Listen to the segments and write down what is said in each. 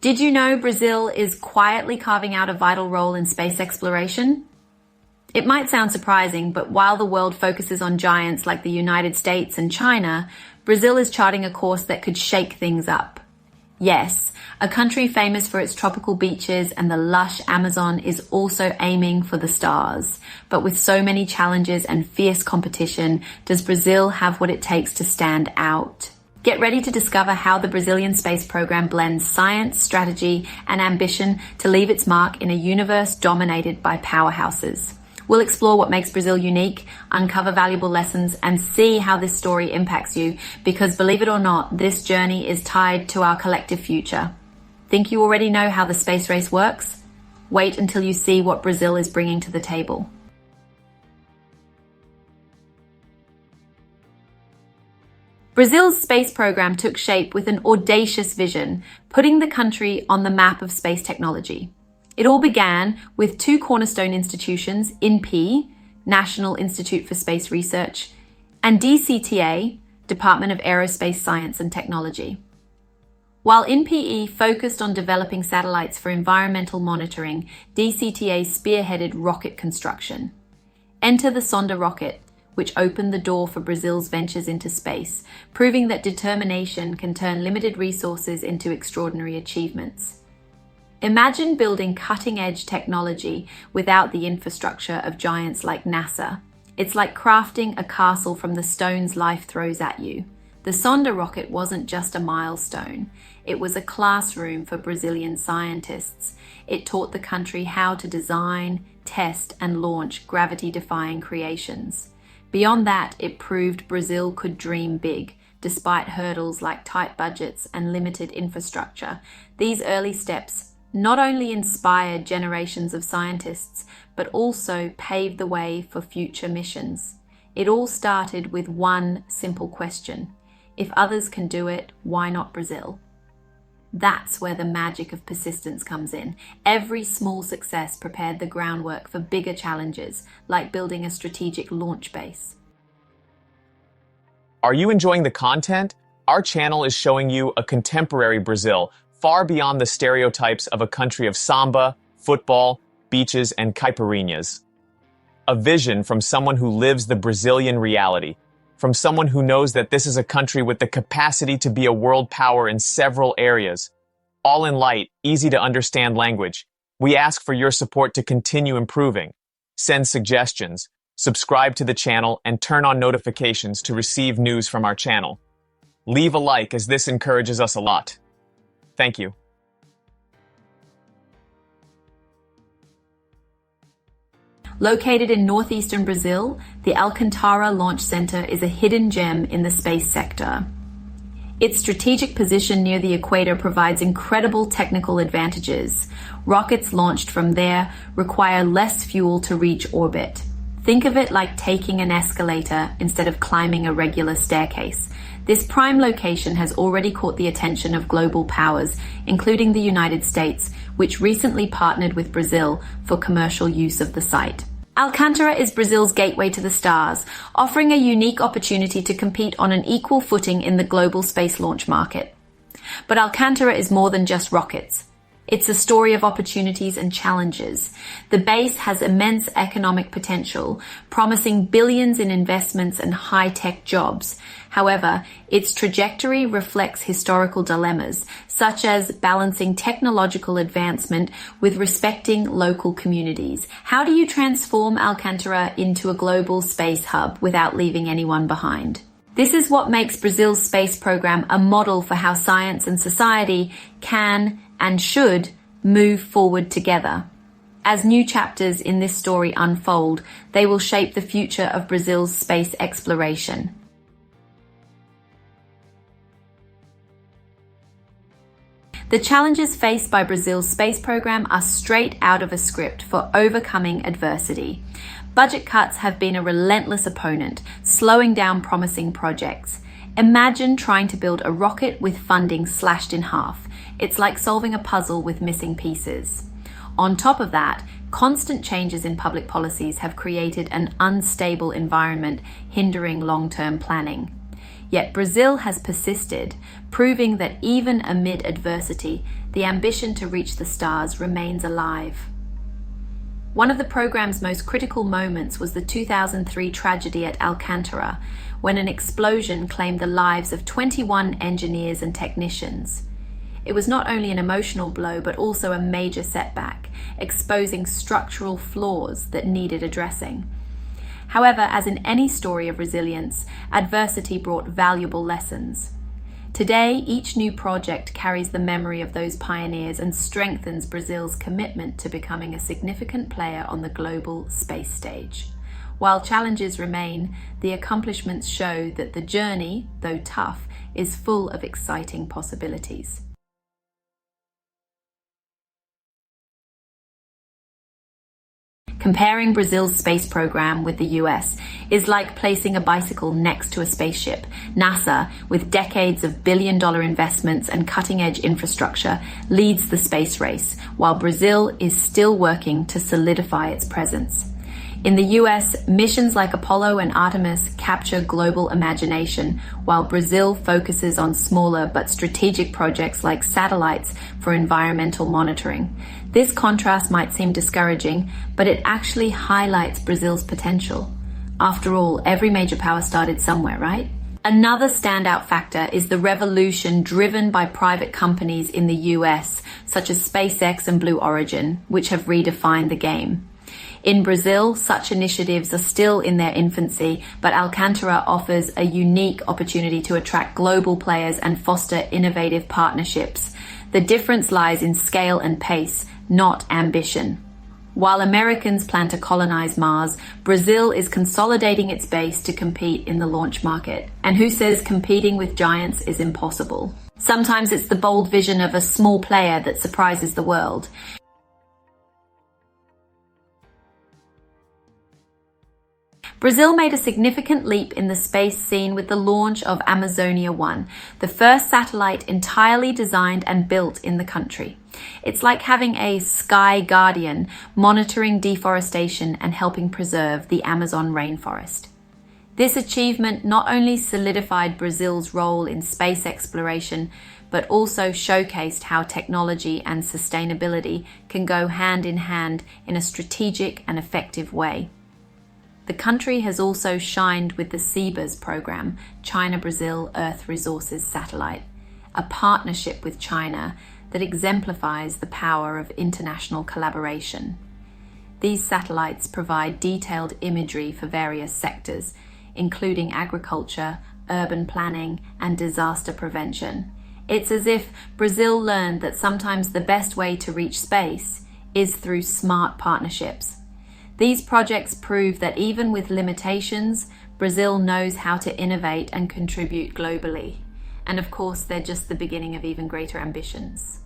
Did you know Brazil is quietly carving out a vital role in space exploration? It might sound surprising, but while the world focuses on giants like the United States and China, Brazil is charting a course that could shake things up. Yes, a country famous for its tropical beaches and the lush Amazon is also aiming for the stars. But with so many challenges and fierce competition, does Brazil have what it takes to stand out? Get ready to discover how the Brazilian space program blends science, strategy, and ambition to leave its mark in a universe dominated by powerhouses. We'll explore what makes Brazil unique, uncover valuable lessons, and see how this story impacts you, because believe it or not, this journey is tied to our collective future. Think you already know how the space race works? Wait until you see what Brazil is bringing to the table. Brazil's space program took shape with an audacious vision, putting the country on the map of space technology. It all began with two cornerstone institutions, INPE, National Institute for Space Research, and DCTA, Department of Aerospace Science and Technology. While INPE focused on developing satellites for environmental monitoring, DCTA spearheaded rocket construction. Enter the Sonda rocket, which opened the door for Brazil's ventures into space, proving that determination can turn limited resources into extraordinary achievements. Imagine building cutting-edge technology without the infrastructure of giants like NASA. It's like crafting a castle from the stones life throws at you. The Sonda rocket wasn't just a milestone. It was a classroom for Brazilian scientists. It taught the country how to design, test, and launch gravity-defying creations. Beyond that, it proved Brazil could dream big, despite hurdles like tight budgets and limited infrastructure. These early steps not only inspired generations of scientists, but also paved the way for future missions. It all started with one simple question: if others can do it, why not Brazil? That's where the magic of persistence comes in. Every small success prepared the groundwork for bigger challenges, like building a strategic launch base. Are you enjoying the content? Our channel is showing you a contemporary Brazil, far beyond the stereotypes of a country of samba, football, beaches, and caipirinhas. A vision from someone who lives the Brazilian reality, from someone who knows that this is a country with the capacity to be a world power in several areas. All in light, easy to understand language. We ask for your support to continue improving. Send suggestions, subscribe to the channel, and turn on notifications to receive news from our channel. Leave a like, as this encourages us a lot. Thank you. Located in northeastern Brazil, the Alcântara Launch Center is a hidden gem in the space sector. Its strategic position near the equator provides incredible technical advantages. Rockets launched from there require less fuel to reach orbit. Think of it like taking an escalator instead of climbing a regular staircase. This prime location has already caught the attention of global powers, including the United States, which recently partnered with Brazil for commercial use of the site. Alcântara is Brazil's gateway to the stars, offering a unique opportunity to compete on an equal footing in the global space launch market. But Alcântara is more than just rockets. It's a story of opportunities and challenges. The base has immense economic potential, promising billions in investments and high-tech jobs. However, its trajectory reflects historical dilemmas, such as balancing technological advancement with respecting local communities. How do you transform Alcântara into a global space hub without leaving anyone behind? This is what makes Brazil's space program a model for how science and society can and should move forward together. As new chapters in this story unfold, they will shape the future of Brazil's space exploration. The challenges faced by Brazil's space program are straight out of a script for overcoming adversity. Budget cuts have been a relentless opponent, slowing down promising projects. Imagine trying to build a rocket with funding slashed in half. It's like solving a puzzle with missing pieces. On top of that, constant changes in public policies have created an unstable environment, hindering long-term planning. Yet Brazil has persisted, proving that even amid adversity, the ambition to reach the stars remains alive. One of the program's most critical moments was the 2003 tragedy at Alcântara, when an explosion claimed the lives of 21 engineers and technicians. It was not only an emotional blow, but also a major setback, exposing structural flaws that needed addressing. However, as in any story of resilience, adversity brought valuable lessons. Today, each new project carries the memory of those pioneers and strengthens Brazil's commitment to becoming a significant player on the global space stage. While challenges remain, the accomplishments show that the journey, though tough, is full of exciting possibilities. Comparing Brazil's space program with the US is like placing a bicycle next to a spaceship. NASA, with decades of billion-dollar investments and cutting-edge infrastructure, leads the space race, while Brazil is still working to solidify its presence. In the US, missions like Apollo and Artemis capture global imagination, while Brazil focuses on smaller but strategic projects like satellites for environmental monitoring. This contrast might seem discouraging, but it actually highlights Brazil's potential. After all, every major power started somewhere, right? Another standout factor is the revolution driven by private companies in the US, such as SpaceX and Blue Origin, which have redefined the game. In Brazil, such initiatives are still in their infancy, but Alcântara offers a unique opportunity to attract global players and foster innovative partnerships. The difference lies in scale and pace, not ambition. While Americans plan to colonize Mars, Brazil is consolidating its base to compete in the launch market. And who says competing with giants is impossible? Sometimes it's the bold vision of a small player that surprises the world. Brazil made a significant leap in the space scene with the launch of Amazonia 1, the first satellite entirely designed and built in the country. It's like having a sky guardian monitoring deforestation and helping preserve the Amazon rainforest. This achievement not only solidified Brazil's role in space exploration, but also showcased how technology and sustainability can go hand in hand in a strategic and effective way. The country has also shined with the CBERS program, China-Brazil Earth Resources Satellite, a partnership with China that exemplifies the power of international collaboration. These satellites provide detailed imagery for various sectors, including agriculture, urban planning, and disaster prevention. It's as if Brazil learned that sometimes the best way to reach space is through smart partnerships. These projects prove that even with limitations, Brazil knows how to innovate and contribute globally. And of course, they're just the beginning of even greater ambitions.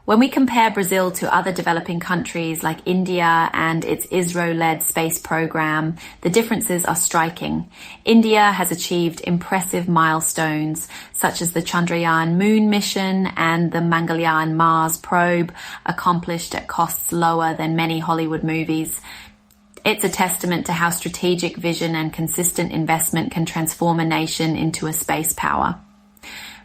When we compare Brazil to other developing countries like India and its ISRO-led space program, the differences are striking. India has achieved impressive milestones, such as the Chandrayaan moon mission and the Mangalyaan Mars probe, accomplished at costs lower than many Hollywood movies. It's a testament to how strategic vision and consistent investment can transform a nation into a space power.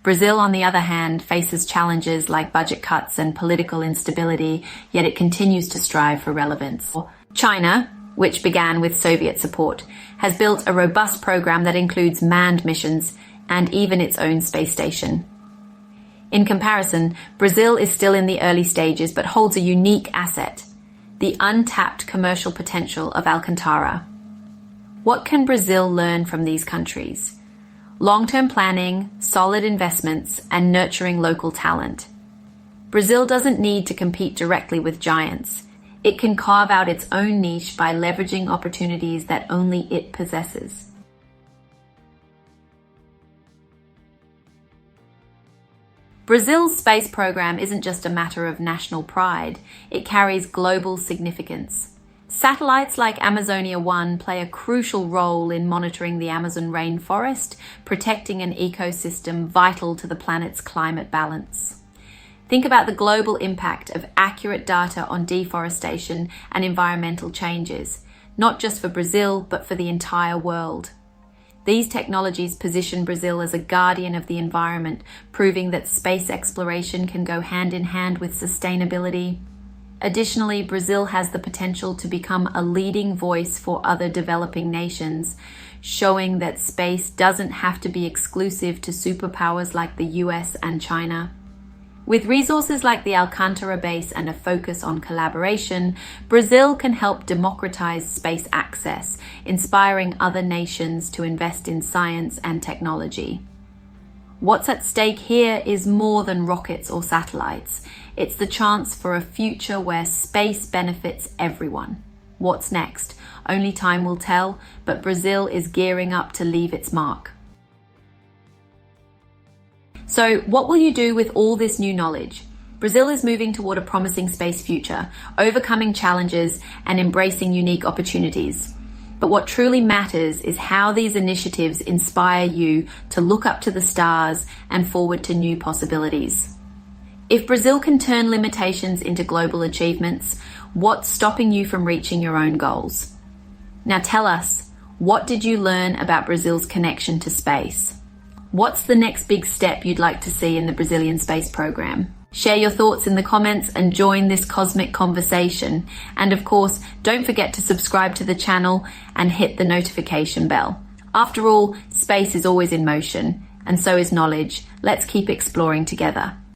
Brazil, on the other hand, faces challenges like budget cuts and political instability, yet it continues to strive for relevance. China, which began with Soviet support, has built a robust program that includes manned missions and even its own space station. In comparison, Brazil is still in the early stages but holds a unique asset: the untapped commercial potential of Alcântara. What can Brazil learn from these countries? Long-term planning, solid investments, and nurturing local talent. Brazil doesn't need to compete directly with giants. It can carve out its own niche by leveraging opportunities that only it possesses. Brazil's space program isn't just a matter of national pride. It carries global significance. Satellites like Amazonia 1 play a crucial role in monitoring the Amazon rainforest, protecting an ecosystem vital to the planet's climate balance. Think about the global impact of accurate data on deforestation and environmental changes, not just for Brazil, but for the entire world. These technologies position Brazil as a guardian of the environment, proving that space exploration can go hand in hand with sustainability. Additionally, Brazil has the potential to become a leading voice for other developing nations, showing that space doesn't have to be exclusive to superpowers like the US and China. With resources like the Alcântara base and a focus on collaboration, Brazil can help democratize space access, inspiring other nations to invest in science and technology. What's at stake here is more than rockets or satellites. It's the chance for a future where space benefits everyone. What's next? Only time will tell, but Brazil is gearing up to leave its mark. So, what will you do with all this new knowledge? Brazil is moving toward a promising space future, overcoming challenges and embracing unique opportunities. But what truly matters is how these initiatives inspire you to look up to the stars and forward to new possibilities. If Brazil can turn limitations into global achievements, what's stopping you from reaching your own goals? Now tell us, what did you learn about Brazil's connection to space? What's the next big step you'd like to see in the Brazilian space program? Share your thoughts in the comments and join this cosmic conversation. And of course, don't forget to subscribe to the channel and hit the notification bell. After all, space is always in motion, and so is knowledge. Let's keep exploring together.